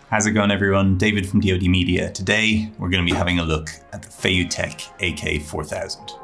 How's it going, everyone? David from dodmedia. Today, we're going to be having a look at the FeiyuTech AK4000.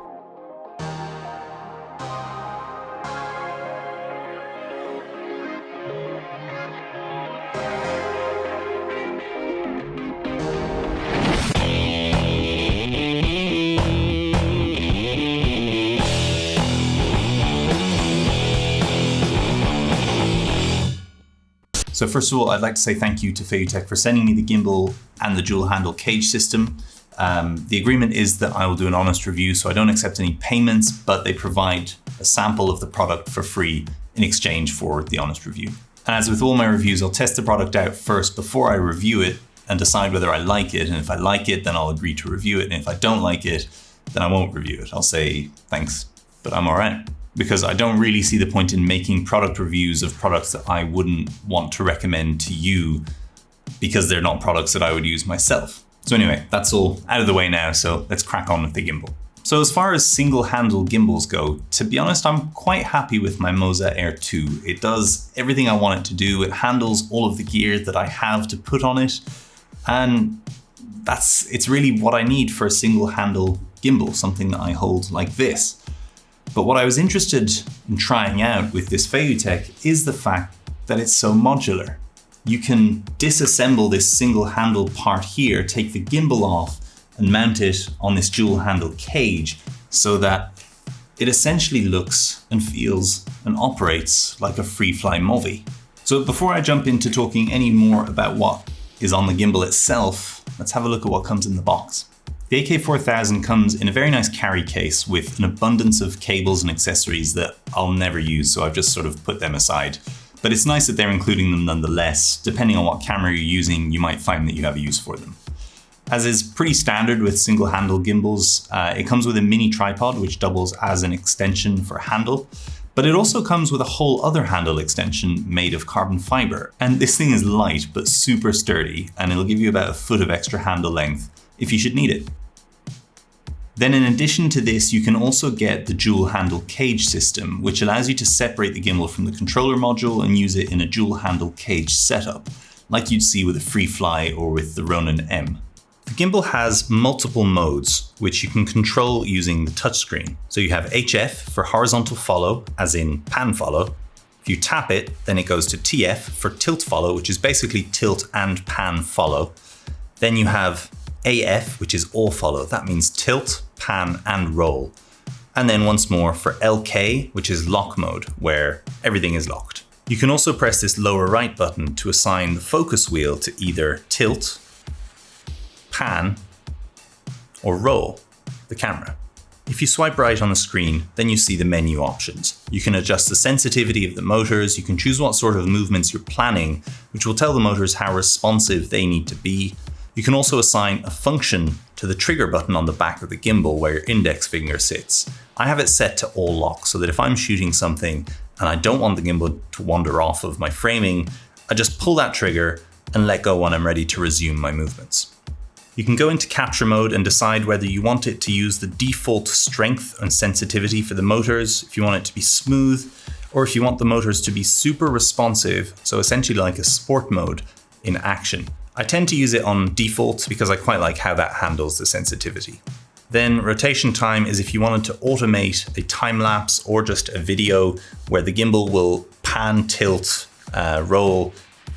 So first of all, I'd like to say thank you to FeiyuTech for sending me the gimbal and the dual handle cage system. The agreement is that I will do an honest review, so I don't accept any payments, but they provide a sample of the product for free in exchange for the honest review. And as with all my reviews, I'll test the product out first before I review it and decide whether I like it. And if I like it, then I'll agree to review it. And if I don't like it, then I won't review it. I'll say, thanks, but I'm all right. Because I don't really see the point in making product reviews of products that I wouldn't want to recommend to you because they're not products that I would use myself. So anyway, that's all out of the way now, so let's crack on with the gimbal. So as far as single handle gimbals go, to be honest, I'm quite happy with my Moza Air 2. It does everything I want it to do. It handles all of the gear that I have to put on it. And it's really what I need for a single handle gimbal, something that I hold like this. But what I was interested in trying out with this FeiyuTech is the fact that it's so modular. You can disassemble this single handle part here, take the gimbal off and mount it on this dual handle cage so that it essentially looks and feels and operates like a free-fly movie. So before I jump into talking any more about what is on the gimbal itself, let's have a look at what comes in the box. The AK4000 comes in a very nice carry case with an abundance of cables and accessories that I'll never use, so I've just sort of put them aside. But it's nice that they're including them nonetheless. Depending on what camera you're using, you might find that you have a use for them. As is pretty standard with single handle gimbals, it comes with a mini tripod which doubles as an extension for handle, but it also comes with a whole other handle extension made of carbon fiber. And this thing is light but super sturdy, and it'll give you about a foot of extra handle length if you should need it. Then in addition to this, you can also get the dual handle cage system, which allows you to separate the gimbal from the controller module and use it in a dual handle cage setup, like you'd see with a FreeFly or with the Ronin M. The gimbal has multiple modes, which you can control using the touchscreen. So you have HF for horizontal follow, as in pan follow. If you tap it, then it goes to TF for tilt follow, which is basically tilt and pan follow. Then you have AF, which is all follow. That means tilt, pan, and roll. And then once more for LK, which is lock mode, where everything is locked. You can also press this lower right button to assign the focus wheel to either tilt, pan, or roll the camera. If you swipe right on the screen, then you see the menu options. You can adjust the sensitivity of the motors, you can choose what sort of movements you're planning, which will tell the motors how responsive they need to be. You can also assign a function to the trigger button on the back of the gimbal where your index finger sits. I have it set to all lock so that if I'm shooting something and I don't want the gimbal to wander off of my framing, I just pull that trigger and let go when I'm ready to resume my movements. You can go into capture mode and decide whether you want it to use the default strength and sensitivity for the motors, if you want it to be smooth, or if you want the motors to be super responsive, so essentially like a sport mode in action. I tend to use it on default because I quite like how that handles the sensitivity. Then rotation time is if you wanted to automate a time lapse or just a video where the gimbal will pan, tilt, roll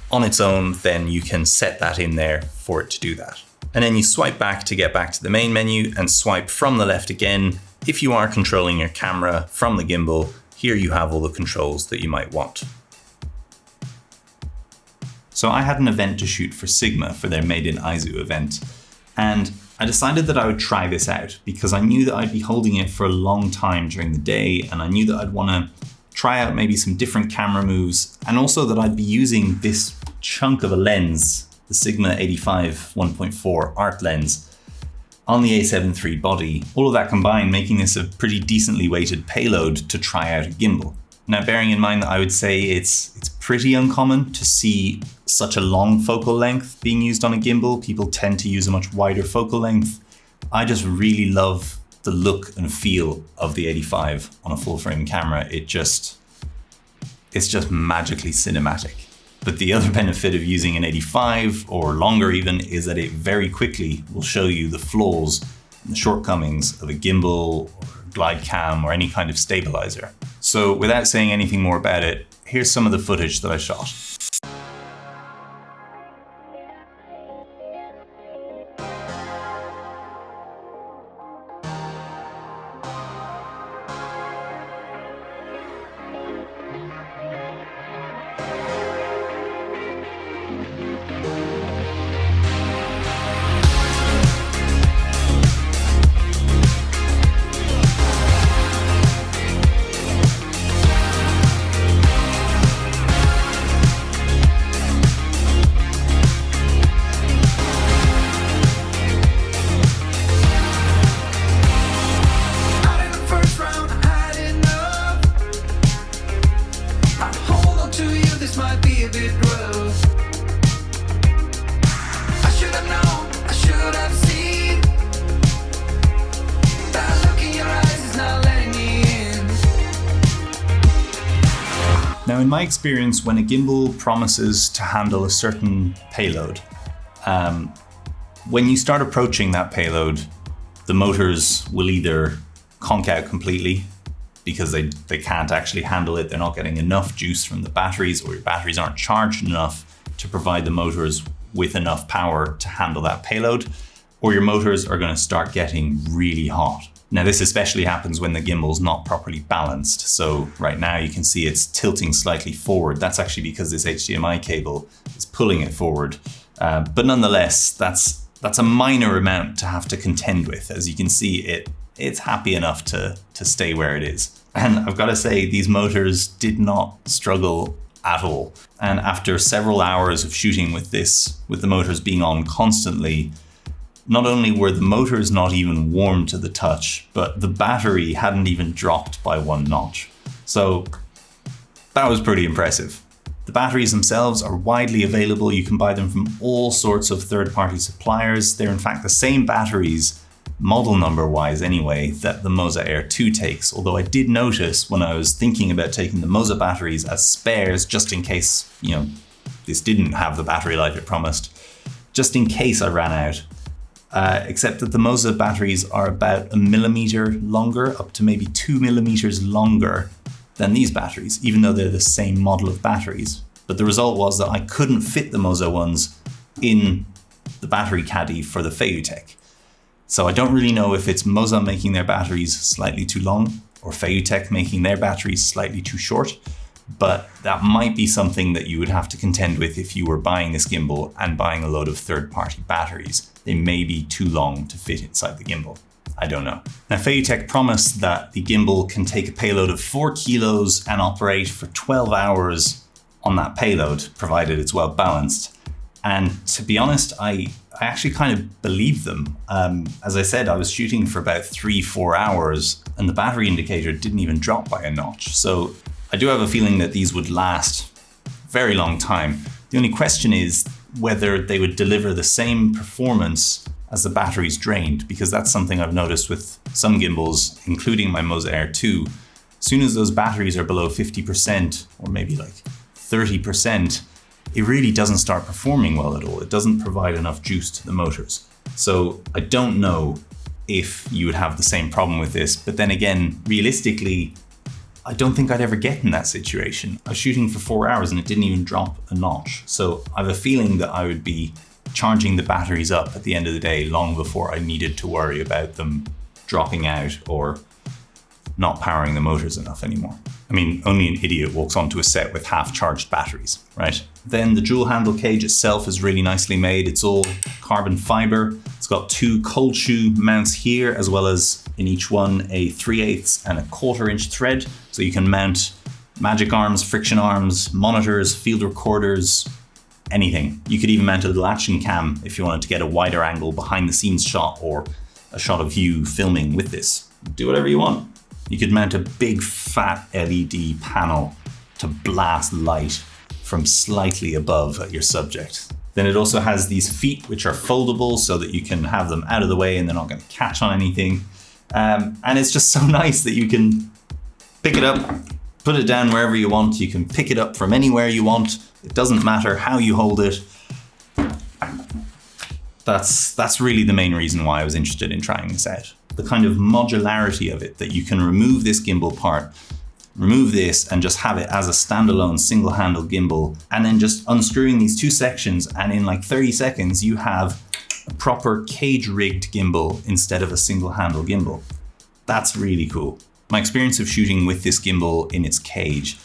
on its own, then you can set that in there for it to do that. And then you swipe back to get back to the main menu and swipe from the left again. If you are controlling your camera from the gimbal, here you have all the controls that you might want. So I had an event to shoot for Sigma for their Made in Aizu event, and I decided that I would try this out because I knew that I'd be holding it for a long time during the day, and I knew that I'd want to try out maybe some different camera moves, and also that I'd be using this chunk of a lens, the Sigma 85 1.4 art lens, on the A7 III body. All of that combined making this a pretty decently weighted payload to try out a gimbal. Now, bearing in mind that I would say it's pretty uncommon to see such a long focal length being used on a gimbal. People tend to use a much wider focal length. I just really love the look and feel of the 85 on a full frame camera. It's just magically cinematic. But the other benefit of using an 85 or longer even is that it very quickly will show you the flaws and the shortcomings of a gimbal or glide cam or any kind of stabilizer. So without saying anything more about it, here's some of the footage that I shot. Now, in my experience, when a gimbal promises to handle a certain payload, when you start approaching that payload, the motors will either conk out completely because they can't actually handle it, they're not getting enough juice from the batteries, or your batteries aren't charged enough to provide the motors with enough power to handle that payload, or your motors are going to start getting really hot. Now, this especially happens when the gimbal's not properly balanced. So right now you can see it's tilting slightly forward. That's actually because this HDMI cable is pulling it forward. But nonetheless, that's a minor amount to have to contend with. As you can see, it's happy enough to stay where it is. And I've got to say, these motors did not struggle at all. And after several hours of shooting with this, with the motors being on constantly, not only were the motors not even warm to the touch, but the battery hadn't even dropped by 1 notch. So that was pretty impressive. The batteries themselves are widely available. You can buy them from all sorts of third-party suppliers. They're in fact the same batteries, model number wise anyway, that the Moza Air 2 takes. Although I did notice when I was thinking about taking the Moza batteries as spares, just in case, this didn't have the battery life it promised, just in case I ran out. Except that the Moza batteries are about 1 millimeter longer, up to maybe 2 millimeters longer than these batteries, even though they're the same model of batteries. But the result was that I couldn't fit the Moza ones in the battery caddy for the FeiyuTech. So I don't really know if it's Moza making their batteries slightly too long or FeiyuTech making their batteries slightly too short, but that might be something that you would have to contend with if you were buying this gimbal and buying a load of third-party batteries. They may be too long to fit inside the gimbal. I don't know. Now, FeiyuTech promised that the gimbal can take a payload of 4 kilos and operate for 12 hours on that payload, provided it's well balanced. And to be honest, I actually kind of believe them. As I said, I was shooting for about 3-4 hours and the battery indicator didn't even drop by a notch. So I do have a feeling that these would last a very long time. The only question is whether they would deliver the same performance as the batteries drained, because that's something I've noticed with some gimbals, including my Moza Air 2. As soon as those batteries are below 50% or maybe like 30%, it really doesn't start performing well at all. It doesn't provide enough juice to the motors. So I don't know if you would have the same problem with this, but then again, realistically, I don't think I'd ever get in that situation. I was shooting for 4 hours and it didn't even drop a notch. So I have a feeling that I would be charging the batteries up at the end of the day long before I needed to worry about them dropping out or not powering the motors enough anymore. I mean, only an idiot walks onto a set with half-charged batteries, right? Then the dual handle cage itself is really nicely made. It's all carbon fiber. It's got 2 cold shoe mounts here, as well as in each one a 3/8 and a 1/4 inch thread. So you can mount magic arms, friction arms, monitors, field recorders, anything. You could even mount a little action cam if you wanted to get a wider angle behind the scenes shot or a shot of you filming with this. Do whatever you want. You could mount a big fat LED panel to blast light from slightly above at your subject. Then it also has these feet which are foldable so that you can have them out of the way and they're not going to catch on anything. And it's just so nice that you can pick it up, put it down wherever you want. You can pick it up from anywhere you want. It doesn't matter how you hold it. That's really the main reason why I was interested in trying this out. The kind of modularity of it, that you can remove this gimbal part, remove this and just have it as a standalone single handle gimbal, and then just unscrewing these two sections, and in like 30 seconds you have a proper cage rigged gimbal instead of a single handle gimbal. That's really cool. My experience of shooting with this gimbal in its cage,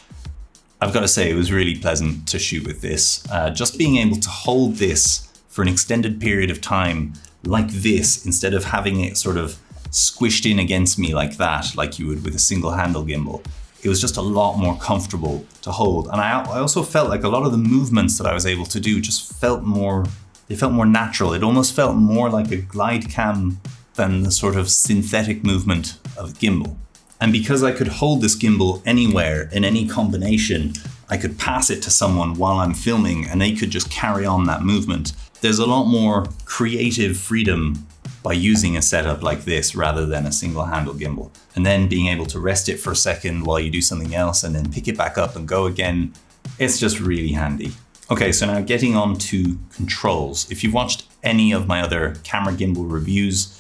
I've got to say it was really pleasant to shoot with this. Just being able to hold this for an extended period of time like this, instead of having it sort of squished in against me like that, like you would with a single handle gimbal. It was just a lot more comfortable to hold. And I also felt like a lot of the movements that I was able to do just felt more natural. It almost felt more like a glide cam than the sort of synthetic movement of a gimbal. And because I could hold this gimbal anywhere in any combination, I could pass it to someone while I'm filming and they could just carry on that movement. There's a lot more creative freedom by using a setup like this rather than a single handle gimbal. And then being able to rest it for a second while you do something else and then pick it back up and go again. It's just really handy. Okay, so now getting on to controls. If you've watched any of my other camera gimbal reviews,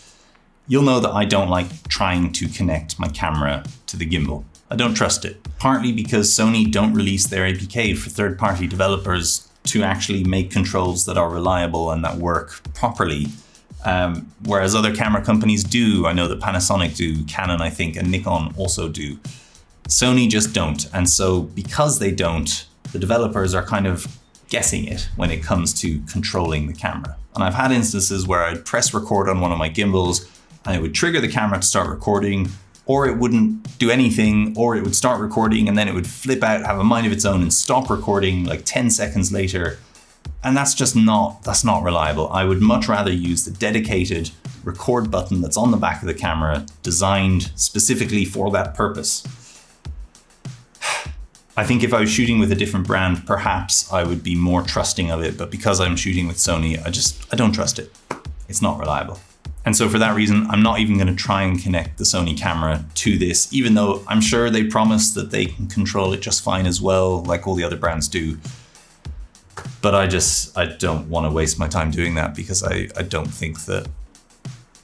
you'll know that I don't like trying to connect my camera to the gimbal. I don't trust it. Partly because Sony don't release their APK for third-party developers to actually make controls that are reliable and that work properly. Whereas other camera companies do. I know that Panasonic do, Canon I think, and Nikon also do. Sony just don't. And so because they don't, the developers are kind of guessing it when it comes to controlling the camera. And I've had instances where I'd press record on one of my gimbals and it would trigger the camera to start recording, or it wouldn't do anything, or it would start recording and then it would flip out, have a mind of its own and stop recording like 10 seconds later. And that's not reliable. I would much rather use the dedicated record button that's on the back of the camera, designed specifically for that purpose. I think if I was shooting with a different brand, perhaps I would be more trusting of it, but because I'm shooting with Sony, I don't trust it. It's not reliable. And so for that reason, I'm not even going to try and connect the Sony camera to this, even though I'm sure they promise that they can control it just fine as well, like all the other brands do. But I don't want to waste my time doing that because I don't think that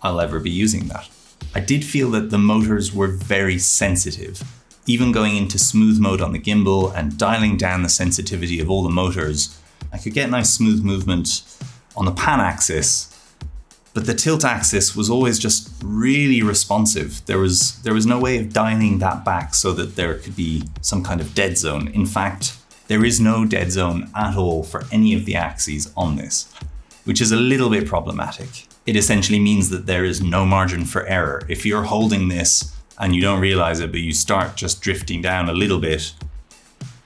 I'll ever be using that. I did feel that the motors were very sensitive. Even going into smooth mode on the gimbal and dialing down the sensitivity of all the motors, I could get nice smooth movement on the pan axis, but the tilt axis was always just really responsive. There was no way of dialing that back so that there could be some kind of dead zone. In fact, there is no dead zone at all for any of the axes on this, which is a little bit problematic. It essentially means that there is no margin for error. If you're holding this and you don't realize it, but you start just drifting down a little bit,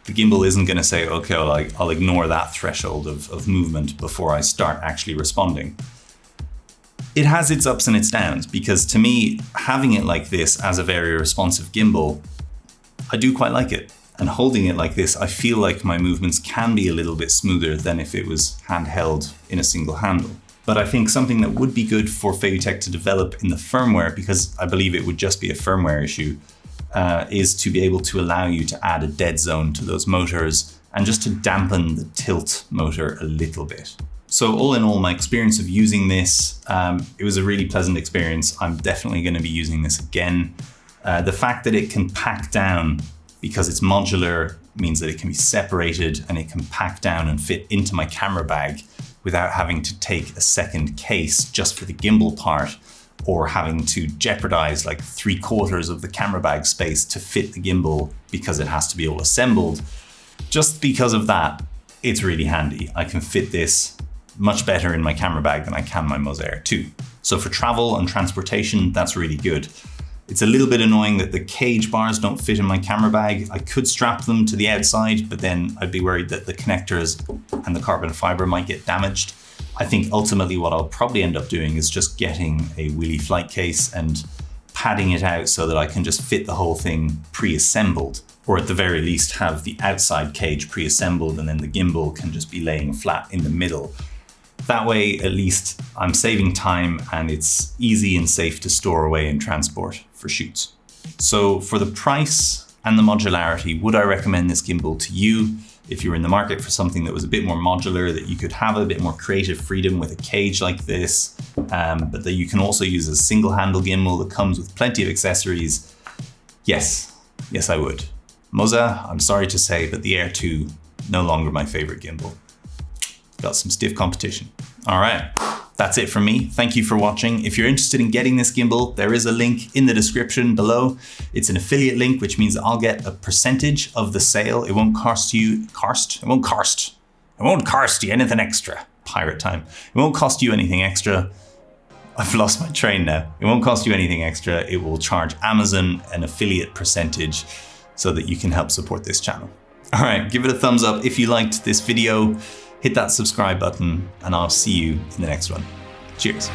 the gimbal isn't going to say, okay, I'll ignore that threshold of movement before I start actually responding. It has its ups and its downs, because to me, having it like this as a very responsive gimbal, I do quite like it. And holding it like this, I feel like my movements can be a little bit smoother than if it was handheld in a single handle. But I think something that would be good for FeiyuTech to develop in the firmware, because I believe it would just be a firmware issue, is to be able to allow you to add a dead zone to those motors and just to dampen the tilt motor a little bit. So all in all, my experience of using this, it was a really pleasant experience. I'm definitely going to be using this again. The fact that it can pack down because it's modular means that it can be separated and it can pack down and fit into my camera bag without having to take a second case just for the gimbal part, or having to jeopardize like 3/4 of the camera bag space to fit the gimbal because it has to be all assembled. Just because of that, it's really handy. I can fit this much better in my camera bag than I can my Moz Air 2. So for travel and transportation, that's really good. It's a little bit annoying that the cage bars don't fit in my camera bag. I could strap them to the outside, but then I'd be worried that the connectors and the carbon fiber might get damaged. I think ultimately what I'll probably end up doing is just getting a wheelie flight case and padding it out so that I can just fit the whole thing pre-assembled, or at the very least have the outside cage pre-assembled and then the gimbal can just be laying flat in the middle. That way, at least I'm saving time and it's easy and safe to store away and transport for shoots. So for the price and the modularity, would I recommend this gimbal to you? if you were in the market for something that was a bit more modular, that you could have a bit more creative freedom with a cage like this, but that you can also use a single handle gimbal that comes with plenty of accessories, yes, I would. Moza, I'm sorry to say, but the Air 2, no longer my favorite gimbal. Got some stiff competition. All right, that's it from me. Thank you for watching. If you're interested in getting this gimbal, there is a link in the description below. It's an affiliate link, which means I'll get a percentage of the sale. It won't cost you, it won't cost you anything extra. Pirate time. It won't cost you anything extra. I've lost my train now. It won't cost you anything extra. It will charge Amazon an affiliate percentage so that you can help support this channel. All right, give it a thumbs up if you liked this video. Hit that subscribe button, and I'll see you in the next one. Cheers.